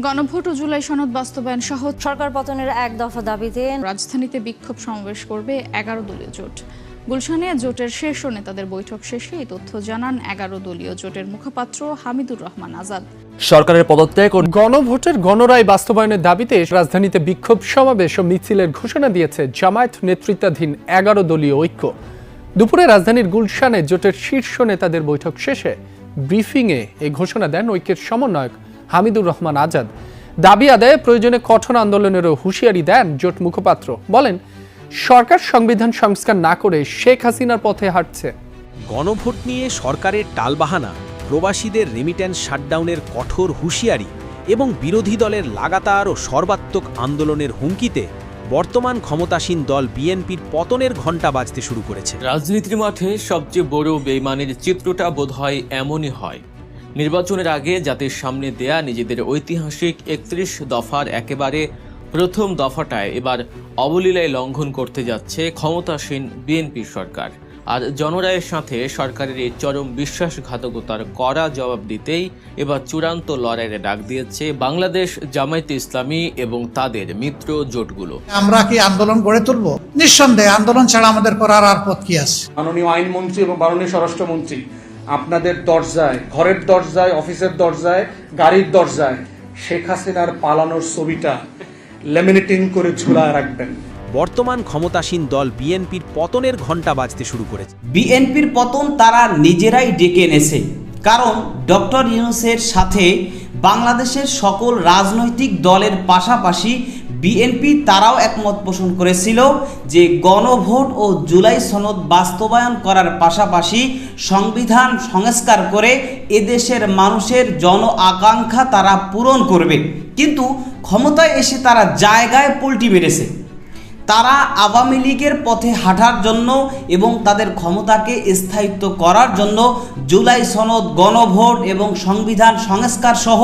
গণভোট ও জুলাই সনদ বাস্তবায়ন সহ সরকার পতনের এক দফা দাবিতে রাজধানীতে বিক্ষোভ সমাবেশ করবে 11 দলীয় জোট। গুলশানে জোটের শীর্ষ নেতাদের বৈঠক শেষে এই তথ্য জানান 11 দলীয় জোটের মুখপাত্র হামিদুর রহমান আজাদ। সরকারের পদত্যাগ ও গণভোটের গণরায় বাস্তবায়নের দাবিতে রাজধানীতে বিক্ষোভ সমাবেশ ও মিছিলের ঘোষণা দিয়েছে জামায়াত নেতৃত্বাধীন 11 দলীয় ঐক্য। দুপুরে রাজধানীর গুলশানে জোটের শীর্ষ নেতাদের বৈঠক শেষে ব্রিফিংয়ে এই ঘোষণা দেন ঐক্যের সমন্বয়ক হামিদুর রহমান আজাদ। দাবি আদায়ে প্রয়োজনে কঠোর আন্দোলনেরও হুঁশিয়ারি দেন জোট মুখপাত্র। বলেন, সরকার সংবিধান সংস্কার না করে শেখ হাসিনার পথে হাঁটছে। গণভোট নিয়ে সরকারের টালবাহানা, প্রবাসীদের রেমিট্যান্স শাটডাউনের কঠোর হুঁশিয়ারি এবং বিরোধী দলের লাগাতার ও সর্বাত্মক আন্দোলনের হুমকিতে বর্তমান ক্ষমতাসীন দল বিএনপির পতনের ঘণ্টা বাজতে শুরু করেছে। রাজনীতির মাঠে সবচেয়ে বড় বেইমানের চিত্রটা বোধহয় এমনই হয়। নির্বাচনের আগে জাতির সামনে দেয়া নিজেদের ঐতিহাসিক 31 দফার একেবারে প্রথম দফাটায় এবার অবলীলায় লঙ্ঘন করতে যাচ্ছে ক্ষমতাসীন বিএনপি সরকার। আর জনরায়ের সাথে সরকারের এই চরম বিশ্বাসঘাতকতার কড়া জবাব দিতেই এবার চূড়ান্ত লড়াইয়ের ডাক দিয়েছে বাংলাদেশ জামায়াতে ইসলামী এবং তাদের মিত্র জোটগুলো। আমরা কি আন্দোলন গড়ে তুলবো? নিঃসন্দেহে আন্দোলন ছাড়া আমাদের করার আর পথ কি আছে? মাননীয় আইনমন্ত্রী এবং মাননীয় স্বরাষ্ট্রমন্ত্রী আপনাদের দরজায়, ঘরের দরজায়, অফিসের দরজায়, গাড়ির দরজায় শেখ হাসিনার পালানোর ছবিটা লেমিনেটিং করে ঝুলায় রাখবেন। বর্তমান ক্ষমতাসীন দল বিএনপির পতনের ঘণ্টা বাজতে শুরু করেছে। বিএনপির পতন তারা নিজেরাই ডেকে এনেছে, কারণ ডক্টর ইউনূসের সাথে বাংলাদেশের সকল রাজনৈতিক দলের পাশাপাশি বিএনপি তারাও একমত পোষণ করেছিল যে গণভোট ও জুলাই সনদ বাস্তবায়ন করার পাশাপাশি সংবিধান সংস্কার করে এদেশের মানুষের জন আকাঙ্ক্ষা তারা পূরণ করবে। কিন্তু ক্ষমতায় এসে তারা জায়গায় পল্টি মেরেছে। তারা আওয়ামী লীগের পথে হাঁটার জন্য এবং তাদের ক্ষমতাকে স্থায়িত্ব করার জন্য জুলাই সনদ, গণভোট এবং সংবিধান সংস্কার সহ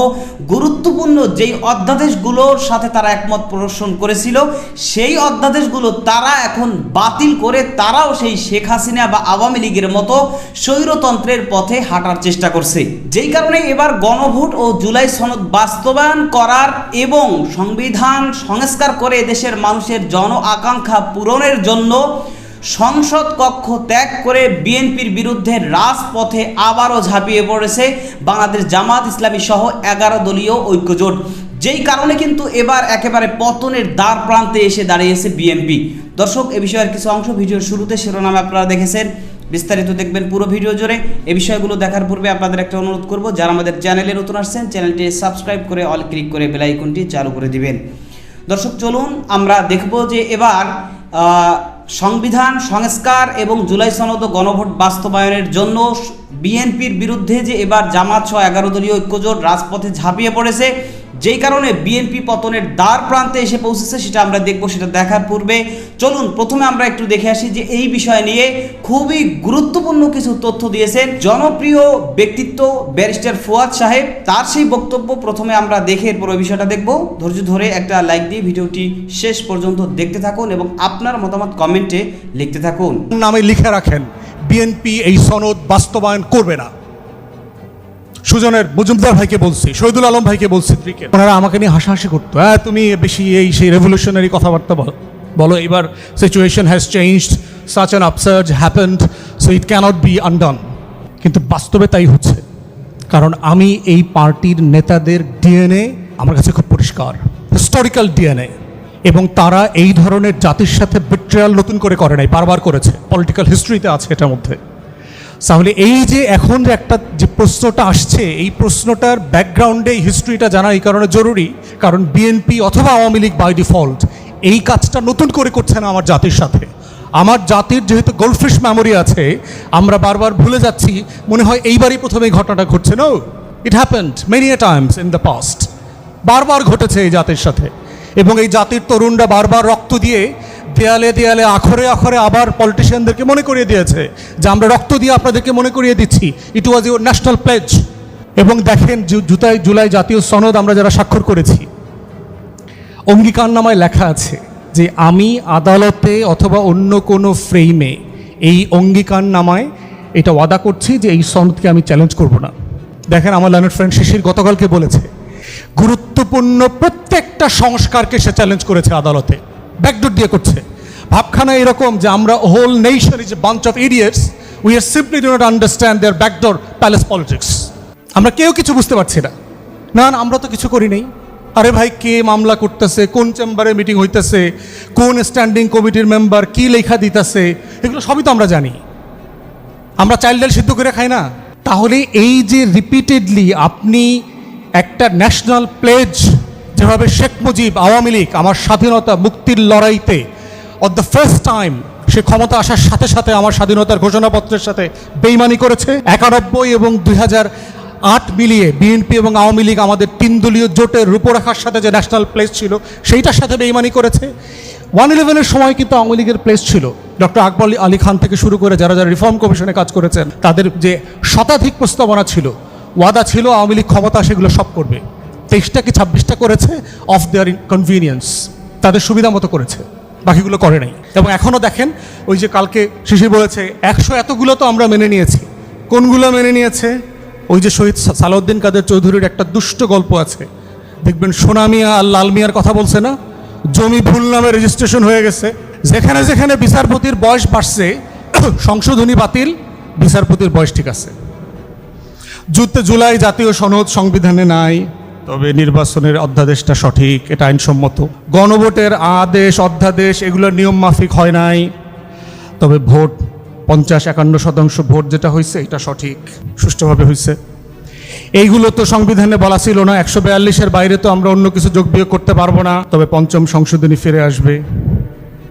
গুরুত্বপূর্ণ যেই অধ্যাদেশগুলোর সাথে তারা একমত প্রদর্শন করেছিল, সেই অধ্যাদেশগুলো তারা এখন বাতিল করে তারাও সেই শেখ হাসিনা বা আওয়ামী লীগের মতো স্বৈরতন্ত্রের পথে হাঁটার চেষ্টা করছে। যেই কারণে এবার গণভোট ও জুলাই সনদ বাস্তবায়ন করার এবং সংবিধান সংস্কার করে দেশের মানুষের জন আকাঙ্ক্ষা পূরণের জন্য সংসদ কক্ষ ত্যাগ করে বিএনপির বিরুদ্ধে রাজপথে আবারও ঝাঁপিয়ে পড়েছে বাংলাদেশ জামায়াত ইসলামী সহ 11 দলীয় ঐক্যজোট। যেই কারণে কিন্তু এবার একেবারে পতনের দ্বার প্রান্তে এসে দাঁড়িয়েছে বিএনপি। দর্শক, এ বিষয়ের কিছু অংশ ভিডিওর শুরুতে শিরোনামে আপনারা দেখেছেন, বিস্তারিত দেখবেন পুরো ভিডিও জুড়ে। এই বিষয়গুলো দেখার পূর্বে আপনাদের একটা অনুরোধ করব, যারা আমাদের চ্যানেলে নতুন আসছেন চ্যানেলটি সাবস্ক্রাইব করে অল ক্লিক করে বেল আইকনটি চালু করে দিবেন। দর্শক, চলুন আমরা দেখব যে এবার সংবিধান সংস্কার এবং জুলাই সনদ ও গণভোট বাস্তবায়নের জন্য বিএনপির বিরুদ্ধে যে এবার জামাত সহ 11 দলীয় ঐক্যজোট রাজপথে ঝাঁপিয়ে পড়েছে, যেই কারণে বিএনপি পতনের দ্বার প্রান্তে এসে পৌঁছেছে, সেটা আমরা দেখব। সেটা দেখার পূর্বে চলুন প্রথমে আমরা একটু দেখে আসি যে এই বিষয় নিয়ে খুবই গুরুত্বপূর্ণ কিছু তথ্য দিয়েছেন জনপ্রিয় ব্যক্তিত্ব ব্যারিস্টার ফুয়াদ সাহেব। তার সেই বক্তব্য প্রথমে আমরা দেখে এরপর ওই বিষয়টা দেখব। ধৈর্য ধরে একটা লাইক দিয়ে ভিডিওটি শেষ পর্যন্ত দেখতে থাকুন এবং আপনার মতামত কমেন্টে লিখতে থাকুন। নামে লিখে রাখেন, বিএনপি এই সনদ বাস্তবায়ন করবে না। সুজনের মজুমদার ভাইকে বলছি, শহীদুল আলম ভাইকে বলছি, ওনারা আমাকে নিয়ে হাসাহাসি করতো, তুমি বেশি এই সেই রেভলিউশনারি কথাবার্তা বলো। এবার situation has changed, such an upsurge happened, so it cannot be undone. কিন্তু বাস্তবে তাই হচ্ছে, কারণ আমি এই পার্টির নেতাদের ডিএনএ আমার কাছে খুব পরিষ্কার, হিস্টোরিক্যাল ডিএনএ, এবং তারা এই ধরনের জাতির সাথে বিট্রেয়াল নতুন করে করে নাই, বারবার করেছে, পলিটিক্যাল হিস্ট্রিতে আছে এটার মধ্যে। তাহলে এই যে এখন যে একটা যে প্রশ্নটা আসছে, এই প্রশ্নটার ব্যাকগ্রাউন্ডে হিস্ট্রিটা জানা এই কারণে জরুরি, কারণ বিএনপি অথবা আওয়ামী লীগ বাই ডিফল্ট এই কাজটা নতুন করে করছে না আমার জাতির সাথে। আমার জাতির যেহেতু গোল্ডফিশ মেমোরি আছে, আমরা বারবার ভুলে যাচ্ছি, মনে হয় এইবারই প্রথমে এই ঘটনাটা ঘটছে। No, it happened many a times in the past, বারবার ঘটেছে এই জাতির সাথে। এবং এই জাতির তরুণরা বারবার রক্ত দিয়ে দেয়ালে দেয়ালে আখরে আখরে আবার পলিটিশিয়ানদেরকে মনে করিয়ে দিয়েছে যে আমরা রক্ত দিয়ে আপনাদেরকে মনে করিয়ে দিচ্ছি, ইট ওয়াজ ইউর ন্যাশনাল প্লেজ। এবং দেখেন, জুলাই জাতীয় সনদ আমরা যারা স্বাক্ষর করেছি, অঙ্গীকারনামায় লেখা আছে যে আমি আদালতে অথবা অন্য কোনো ফ্রেমে এই অঙ্গীকারনামায় এটা ওয়াদা করছি যে এই সনদকে আমি চ্যালেঞ্জ করব না। দেখেন, আমার লার্নার ফ্রেন্ড শিশির গতকালকে বলেছে গুরুত্বপূর্ণ প্রত্যেকটা সংস্কারকে সে চ্যালেঞ্জ করেছে আদালতে, ব্যাকডোর দিয়ে করছে। ভাবখানা এরকম যে আমরা whole nation is a bunch of idiots, we are simply do not understand their backdoor palace politics. আমরা কেউ কিছু বুঝতে পারছি না। না না, আমরা তো কিছু করি নাই। আরে ভাই, কে মামলা করতেছে, কোন চেম্বারে মিটিং হইতেছে, কোন স্ট্যান্ডিং কমিটির মেম্বার কি লেখা দিতেছে, এগুলো সবই তো আমরা জানি। আমরা চাইল্ড ডাল সিদ্ধ করে খাই না? তাহলে এই যে রিপিটেডলি আপনি একটা ন্যাশনাল প্লেজ, যেভাবে শেখ মুজিব আওয়ামী লীগ আমার স্বাধীনতা মুক্তির লড়াইতে অফ দ্য ফার্স্ট টাইম সে ক্ষমতা আসার সাথে সাথে আমার স্বাধীনতার ঘোষণাপত্রের সাথে বেইমানি করেছে, 91 এবং 2008 মিলিয়ে বিএনপি এবং আওয়ামী লীগ আমাদের 3 দলীয় জোটের রূপরেখার সাথে যে ন্যাশনাল প্লেস ছিল সেইটার সাথে বেইমানি করেছে। 111-এর সময় কিন্তু আওয়ামী লীগের প্লেস ছিল, ডক্টর আকবর আলী খান থেকে শুরু করে যারা যারা রিফর্ম কমিশনে কাজ করেছেন তাদের যে শতাধিক প্রস্তাবনা ছিল, ওয়াদা ছিল আওয়ামী লীগ ক্ষমতা সেগুলো সব করবে। 23টা কি 26টা করেছে অফ দেয়ার কনভিনিয়েন্স, তাদের সুবিধা মতো করেছে, বাকিগুলো করে নাই। এবং এখনও দেখেন, ওই যে কালকে শিশির বলেছে 100 এতগুলো তো আমরা মেনে নিয়েছি। কোনগুলো মেনে নিয়েছে? ওই যে শহীদ সালাউদ্দিন কাদের চৌধুরীর একটা দুষ্ট গল্প আছে, দেখবেন সোনা মিয়া আর লাল মিয়ার কথা বলছে না, জমি ভুল নামে রেজিস্ট্রেশন হয়ে গেছে। যেখানে যেখানে বিচারপতির বয়স বাড়ছে সংশোধনী বাতিল, বিচারপতির বয়স ঠিক আছে। জুলাই জাতীয় সনদ সংবিধানে নাই, তবে নির্বাচনের অধ্যাদেশটা সঠিক, এটা আইনসম্মত। গণভোটের আদেশ অধ্যাদেশ এগুলো নিয়ম মাফিক হয় নাই, তবে ভোট 50-51% ভোট যেটা হয়েছে এটা সঠিক, সুষ্ঠুভাবে হয়েছে। এইগুলো তো সংবিধানে বলা ছিল না। 142-এর বাইরে তো আমরা অন্য কিছু যোগ বিয়োগ করতে পারবো না, তবে 5ম সংশোধনী ফিরে আসবে।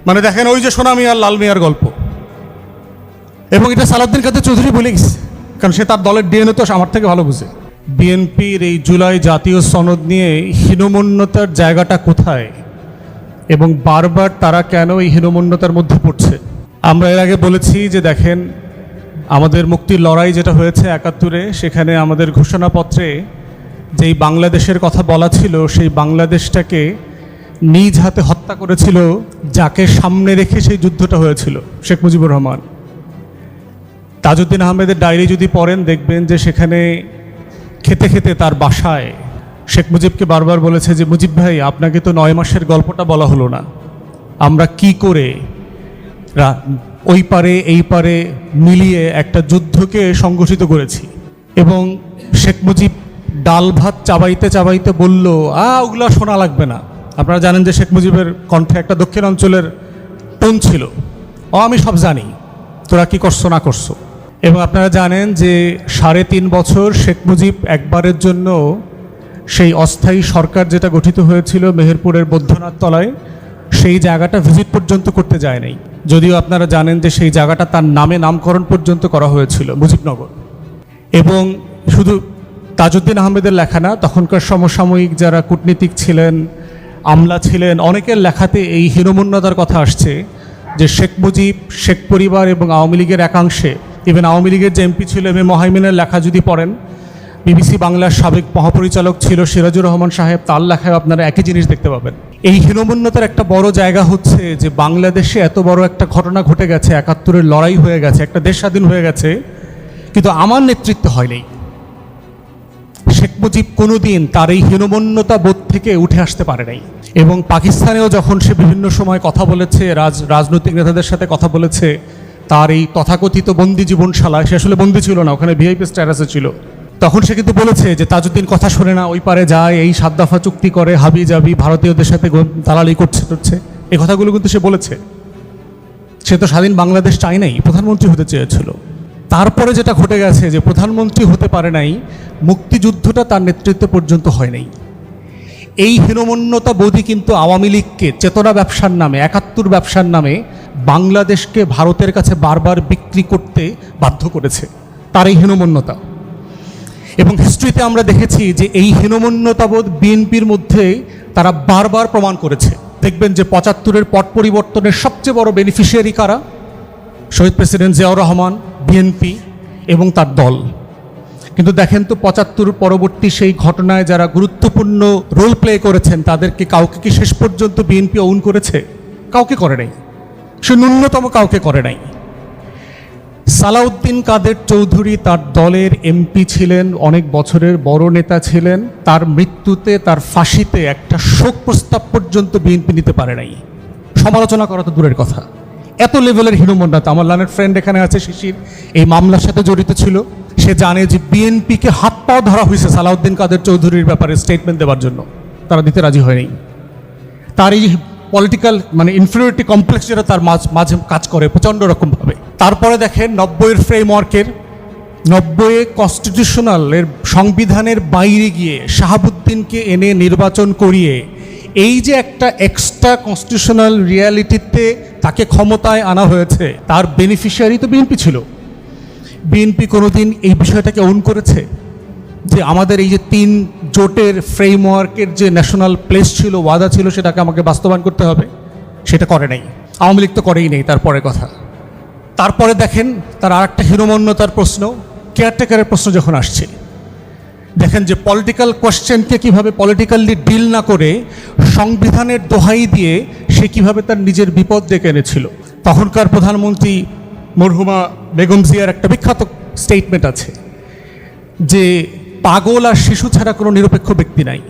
মানে দেখেন, ওই যে সোনা মিয়ার লাল মিয়ার গল্প। এবং এটা সালাউদ্দিন কাদের চৌধুরী বলে গেছে, কারণ সে তার দলের ডিএনএ তো আমার থেকে ভালো বুঝে। বিএনপির এই জুলাই জাতীয় সনদ নিয়ে হীনমন্যতার জায়গাটা কোথায় এবং বারবার তারা কেন এই হীনমন্যতার মধ্যে পড়ছে? আমরা এর আগে বলেছি যে দেখেন, আমাদের মুক্তির লড়াই যেটা হয়েছে 71-এ, সেখানে আমাদের ঘোষণাপত্রে যেই বাংলাদেশের কথা বলা ছিল, সেই বাংলাদেশটাকে নিজ হাতে হত্যা করেছিল যাকে সামনে রেখে সেই যুদ্ধটা হয়েছিল, শেখ মুজিবুর রহমান। তাজউদ্দিন আহমেদের ডায়েরি যদি পড়েন দেখবেন যে সেখানে খেতে খেতে তার বাসায় শেখ মুজিবকে বারবার বলেছে যে মুজিব ভাই, আপনাকে তো 9 মাসের গল্পটা বলা হলো না, আমরা কি করে ওই পারে এই পারে মিলিয়ে একটা যুদ্ধকে সংগঠিত করেছি। এবং শেখ মুজিব ডাল ভাত চাবাইতে চাবাইতে বলল, ওগুলো শোনা লাগবে না। আপনারা জানেন যে শেখ মুজিবের কণ্ঠে একটা দক্ষিণ অঞ্চলের টোন ছিল, আমি সব জানি, তোরা কি করছো না করছো। এবং আপনারা জানেন যে 3.5 বছর শেখ মুজিব একবারের জন্য সেই অস্থায়ী সরকার যেটা গঠিত হয়েছিল মেহেরপুরের বৈদ্যনাথ তলায়, সেই জায়গাটা ভিজিট পর্যন্ত করতে যায় নাই। যদিও আপনারা জানেন যে সেই জায়গাটা তার নামে নামকরণ পর্যন্ত করা হয়েছিল, মুজিবনগর। এবং শুধু তাজউদ্দিন আহমেদের লেখা না, তখনকার সমসাময়িক যারা কূটনীতিক ছিলেন, আমলা ছিলেন, অনেকের লেখাতে এই হীনমন্যতার কথা আসছে যে শেখ মুজিব, শেখ পরিবার এবং আওয়ামী লীগের একাংশে, ইভেন আওয়ামী লীগের যে এমপি ছিল এম এ মহাইমিনের লেখা যদি পড়েন, বিবিসি বাংলার সাবেক মহাপরিচালক ছিল সিরাজুর রহমান সাহেব, তার লেখায় আপনারা একই জিনিস দেখতে পাবেন। এই হীনমন্যতার একটা বড় জায়গা হচ্ছে যে বাংলাদেশে এত বড় একটা ঘটনা ঘটে গেছে, 71-এর লড়াই হয়ে গেছে, একটা দেশ স্বাধীন হয়ে গেছে, কিন্তু আমার নেতৃত্ব হয়নি। শেখ মুজিব কোনোদিন তার এই হীনমন্যতা বোধ থেকে উঠে আসতে পারে নাই। এবং পাকিস্তানেও যখন সে বিভিন্ন সময় কথা বলেছে, রাজনৈতিক নেতাদের সাথে কথা বলেছে, তার এই তথাকথিত বন্দি জীবনশালায়, সে আসলে বন্দি ছিল না, ওখানে ভিআইপি স্ট্যাটাসে ছিল, তখন সে কিন্তু বলেছে যে তাজউদ্দিন কথা শোনে না, ওই পারে যায়, এই 7 দফা চুক্তি করে, হাবি জাবি ভারতীয়দের সাথে দালালি করছে, এই কথাগুলো কিন্তু সে বলেছে। সে তো স্বাধীন বাংলাদেশ চাই নাই, প্রধানমন্ত্রী হতে চেয়েছিল। তারপরে যেটা ঘটে গেছে যে প্রধানমন্ত্রী হতে পারে নাই, মুক্তিযুদ্ধটা তার নেতৃত্ব পর্যন্ত হয় নাই। এই হীনমন্যতা বোধই কিন্তু আওয়ামী লীগকে চেতনা ব্যবসার নামে, 71 ব্যবসার নামে বাংলাদেশকে ভারতের কাছে বারবার বিক্রি করতে বাধ্য করেছে, তার এই হীনমন্যতা। এবং হিস্ট্রিতে আমরা দেখেছি যে এই হীনমন্যতাবোধ বিএনপির মধ্যে তারা বারবার প্রমাণ করেছে। দেখবেন যে 75-এর পট পরিবর্তনের সবচেয়ে বড় বেনিফিশিয়ারি কারা? শহীদ প্রেসিডেন্ট জিয়াউর রহমান, বিএনপি এবং তার দল। কিন্তু দেখেন তো 75 পরবর্তী সেই ঘটনায় যারা গুরুত্বপূর্ণ রোল প্লে করেছেন, তাদেরকে কাউকে কি শেষ পর্যন্ত বিএনপি ওন করেছে? কাউকে করে নাই, সে ন্যূনতম কাউকে করে নাই। সালাউদ্দিন কাদের চৌধুরী তার দলের এমপি ছিলেন, অনেক বছরের বড় নেতা ছিলেন। তার মৃত্যুতে, তার ফাঁসিতে একটা শোক প্রস্তাব পর্যন্ত বিএনপি নিতে পারে নাই। সমালোচনা করা তো দূরের কথা, এত লেভেলের হীনমন্যতা। আমার লানের ফ্রেন্ড এখানে আছে, শিশির, এই মামলার সাথে জড়িত ছিল। সে জানে যে বিএনপিকে হাত পাও ধরা হয়েছে সালাউদ্দিন কাদের চৌধুরীর ব্যাপারে স্টেটমেন্ট দেওয়ার জন্য, তারা দিতে রাজি হয়নি। তার এই পলিটিক্যাল ইনফিরিয়রিটি কমপ্লেক্স যেটা তার মাঝে কাজ করে প্রচণ্ড রকমভাবে। তারপরে দেখেন 90-এর ফ্রেমওয়ার্কের 90-এ কনস্টিটিউশনালের সংবিধানের বাইরে গিয়ে শাহাবুদ্দিনকে এনে নির্বাচন করিয়ে এই যে একটা এক্সট্রা কনস্টিটিউশনাল রিয়ালিটিতে তাকে ক্ষমতায় আনা হয়েছে, তার বেনিফিশিয়ারি তো বিএনপি ছিল। বিএনপি কোনোদিন এই বিষয়টাকে ওন করেছে যে আমাদের এই যে 3 জোটের ফ্রেমওয়ার্কের যে ন্যাশনাল প্লেস ছিল, ওয়াদা ছিল, সেটাকে আমাকে বাস্তবায়ন করতে হবে? সেটা করে নাই। আওয়ামী লীগ তো করেই নেই। তারপরে কথা, তারপরে দেখেন তার আর একটা হীনমন্যতার প্রশ্ন, কেয়ারটেকারের প্রশ্ন যখন আসছে, দেখেন যে পলিটিক্যাল কোয়েশ্চেনকে কীভাবে পলিটিক্যালি ডিল না করে সংবিধানের দোহাই দিয়ে সে কীভাবে তার নিজের বিপদ ডেকে এনেছিল। তখনকার প্রধানমন্ত্রী মরহুমা বেগম জিয়ার একটা বিখ্যাত স্টেটমেন্ট আছে যে পাগল আর শিশু ছাড়া কোনো নিরপেক্ষ ব্যক্তি নাই।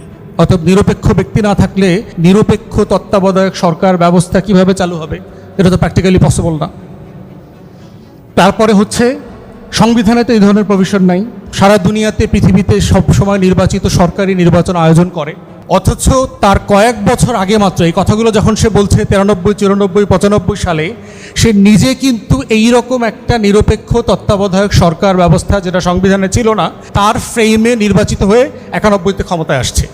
অতএব নিরপেক্ষ ব্যক্তি না থাকলে নিরপেক্ষ তত্ত্বাবধায়ক সরকার ব্যবস্থা কিভাবে চালু হবে? এটা তো প্র্যাকটিক্যালি পসিবল না। তারপরে হচ্ছে সংবিধানে তো এই ধরনের প্রভিশন নাই। সারা দুনিয়াতে, পৃথিবীতে সব সময় নির্বাচিত সরকারি নির্বাচন আয়োজন করে, অথচ তার কয়েক বছর আগে মাত্র এই কথাগুলো যখন সে বলছে 93, 94, 95 সালে, সে নিজে কিন্তু এইরকম একটা নিরপেক্ষ তত্ত্বাবধায়ক সরকার ব্যবস্থা যেটা সংবিধানে ছিল না, তার ফ্রেমে নির্বাচিত হয়ে 91-তে ক্ষমতায় আসছে।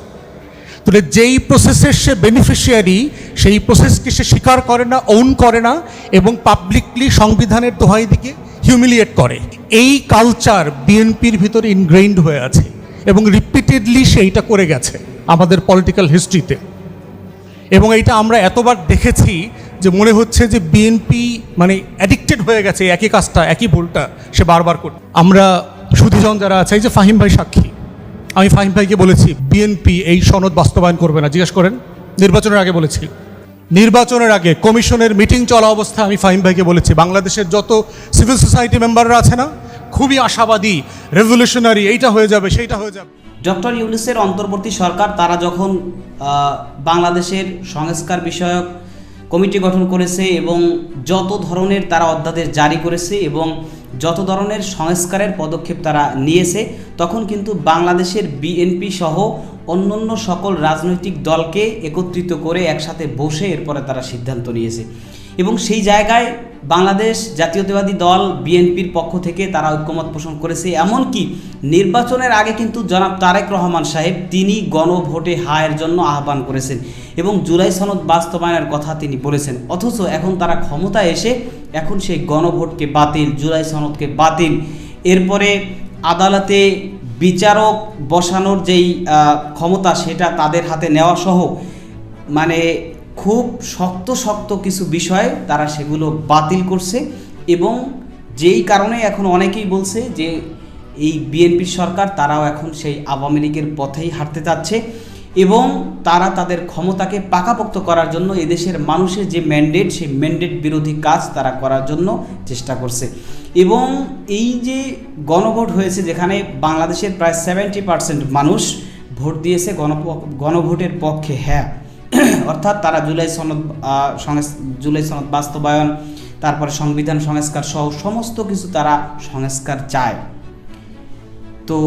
তাহলে যেই প্রসেসের সে বেনিফিশিয়ারি, সেই প্রসেসকে সে স্বীকার করে না, ওন করে না, এবং পাবলিকলি সংবিধানের দোহাই দিকে হিউমিলিয়েট করে। এই কালচার বিএনপির ভিতরে ইনগ্রেইন্ড হয়ে আছে এবং রিপিটেডলি সেইটা করে গেছে আমাদের পলিটিক্যাল হিস্ট্রিতে। এবং এইটা আমরা এতবার দেখেছি যে মনে হচ্ছে যে বিএনপি অ্যাডিক্টেড হয়ে গেছে একই কাজটা, একই ভুলটা সে বারবার করে। আমরা সুধীজন যারা আছে, এই যে ফাহিম ভাই সাক্ষী, আমি ফাহিম ভাইকে বলেছি বিএনপি এই সনদ বাস্তবায়ন করবে না। জিজ্ঞেস করেন, নির্বাচনের আগে বলেছি। নির্বাচনের আগে কমিশনের মিটিং চলা অবস্থায় আমি ফাহিম ভাইকে বলেছি বাংলাদেশের যত সিভিল সোসাইটি মেম্বাররা আছে না, খুবই আশাবাদী, রেভলিউশনারি, এইটা হয়ে যাবে, সেইটা হয়ে যাবে। ডক্টর ইউনূসের অন্তর্বর্তী সরকার তারা যখন বাংলাদেশের সংস্কার বিষয়ক কমিটি গঠন করেছে এবং যত ধরনের তারা অধ্যাদেশ জারি করেছে এবং যত ধরনের সংস্কারের পদক্ষেপ তারা নিয়েছে, তখন কিন্তু বাংলাদেশের বিএনপি সহ অন্যান্য সকল রাজনৈতিক দলকে একত্রিত করে একসাথে বসে এরপরে তারা সিদ্ধান্ত নিয়েছে। এবং সেই জায়গায় বাংলাদেশ জাতীয়তাবাদী দল বিএনপির পক্ষ থেকে তারা ঐক্যমত পোষণ করেছে। এমনকি নির্বাচনের আগে কিন্তু জনাব তারেক রহমান সাহেব তিনি গণভোটে হায়ের জন্য আহ্বান করেছেন এবং জুলাই সনদ বাস্তবায়নের কথা তিনি বলেছেন। অথচ এখন তারা ক্ষমতায় এসে এখন সেই গণভোটকে বাতিল, জুলাই সনদকে বাতিল, এরপরে আদালতে বিচারক বসানোর যেই ক্ষমতা সেটা তাদের হাতে নেওয়া সহ খুব শক্ত কিছু বিষয় তারা সেগুলো বাতিল করছে। এবং যেই কারণে এখন অনেকেই বলছে যে এই বিএনপির সরকার তারাও এখন সেই আওয়ামী লীগের পথেই হাঁটতে চাচ্ছে এবং তারা তাদের ক্ষমতাকে পাকাপোক্ত করার জন্য এদেশের মানুষের যে ম্যান্ডেট, সেই ম্যান্ডেট বিরোধী কাজ তারা করার জন্য চেষ্টা করছে। এবং এই যে গণভোট হয়েছে যেখানে বাংলাদেশের প্রায় 70% মানুষ ভোট দিয়েছে গণভোটের পক্ষে, হ্যাঁ, অর্থাৎ তারা জুলাই সনদ বাস্তবায়ন, তারপরে সংবিধান সংস্কার সহ সমস্ত কিছু তারা সংস্কার চায়। তো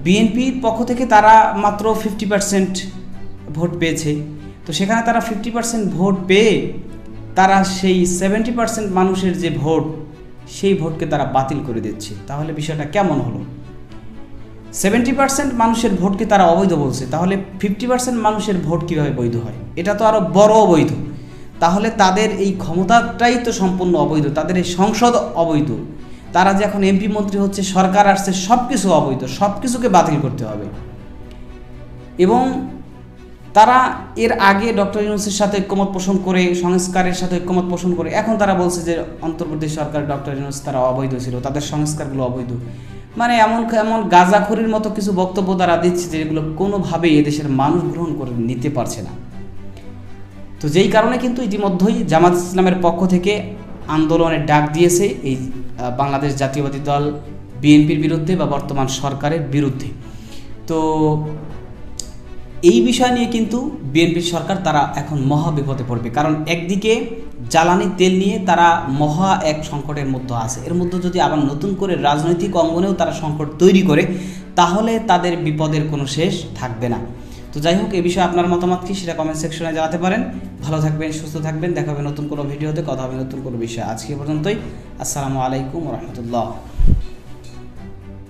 বিএনপির পক্ষ থেকে তারা মাত্র 50% ভোট পেয়েছে। তো সেখানে তারা 50% ভোট পেয়ে তারা সেই 70% মানুষের যে ভোট, সেই ভোটকে তারা বাতিল করে দিচ্ছে। তাহলে বিষয়টা কেমন হলো? 70% মানুষের ভোটকে তারা অবৈধ বলছে, তাহলে 50% মানুষের ভোট কীভাবে বৈধ হয়? এটা তো আরও বড় অবৈধ। তাহলে তাদের এই ক্ষমতাটাই তো সম্পূর্ণ অবৈধ, তাদের এই সংসদ অবৈধ। তারা যে এখন এমপি মন্ত্রী হচ্ছে, সরকার আসছে, সব কিছু অবৈধ, সব কিছুকে বাতিল করতে হবে। এবং তারা এর আগে ডক্টর ইউনূসের সাথে ঐক্যমত পোষণ করে, সংস্কারের সাথে ঐক্যমত পোষণ করে এখন তারা বলছে যে অন্তর্বর্তী সরকার ডক্টর ইউনূস তারা অবৈধ ছিল, তাদের সংস্কারগুলো অবৈধ। এমন গাঁজাখুরির মতো কিছু বক্তব্য তারা দিচ্ছে যেগুলো কোনোভাবেই এদেশের মানুষ গ্রহণ করে নিতে পারছে না। তো যেই কারণে কিন্তু ইতিমধ্যেই জামাত ইসলামের পক্ষ থেকে আন্দোলনের ডাক দিয়েছে এই বাংলাদেশ জাতীয়বাদী দল বিএনপির বিরুদ্ধে বা বর্তমান সরকারের বিরুদ্ধে। তো এই বিষয় নিয়ে কিন্তু বিএনপির সরকার তারা এখন মহা বিপদে পড়বে, কারণ একদিকে জ্বালানি তেল নিয়ে তারা মহা এক সংকটের মধ্যে আছে, এর মধ্যে যদি আবার নতুন করে রাজনৈতিক অঙ্গনেও তারা সংকট তৈরি করে তাহলে তাদের বিপদের কোনো শেষ থাকবে না। তো যাই হোক, এই বিষয়ে আপনার মতামত কি সেটা কমেন্ট সেকশনে জানাতে পারেন। ভালো থাকবেন, সুস্থ থাকবেন, দেখা হবে নতুন কোনো ভিডিওতে, কথা হবে নতুন কোনো বিষয়। আজকে পর্যন্তই, আসসালামু আলাইকুম ওয়া রাহমাতুল্লাহ।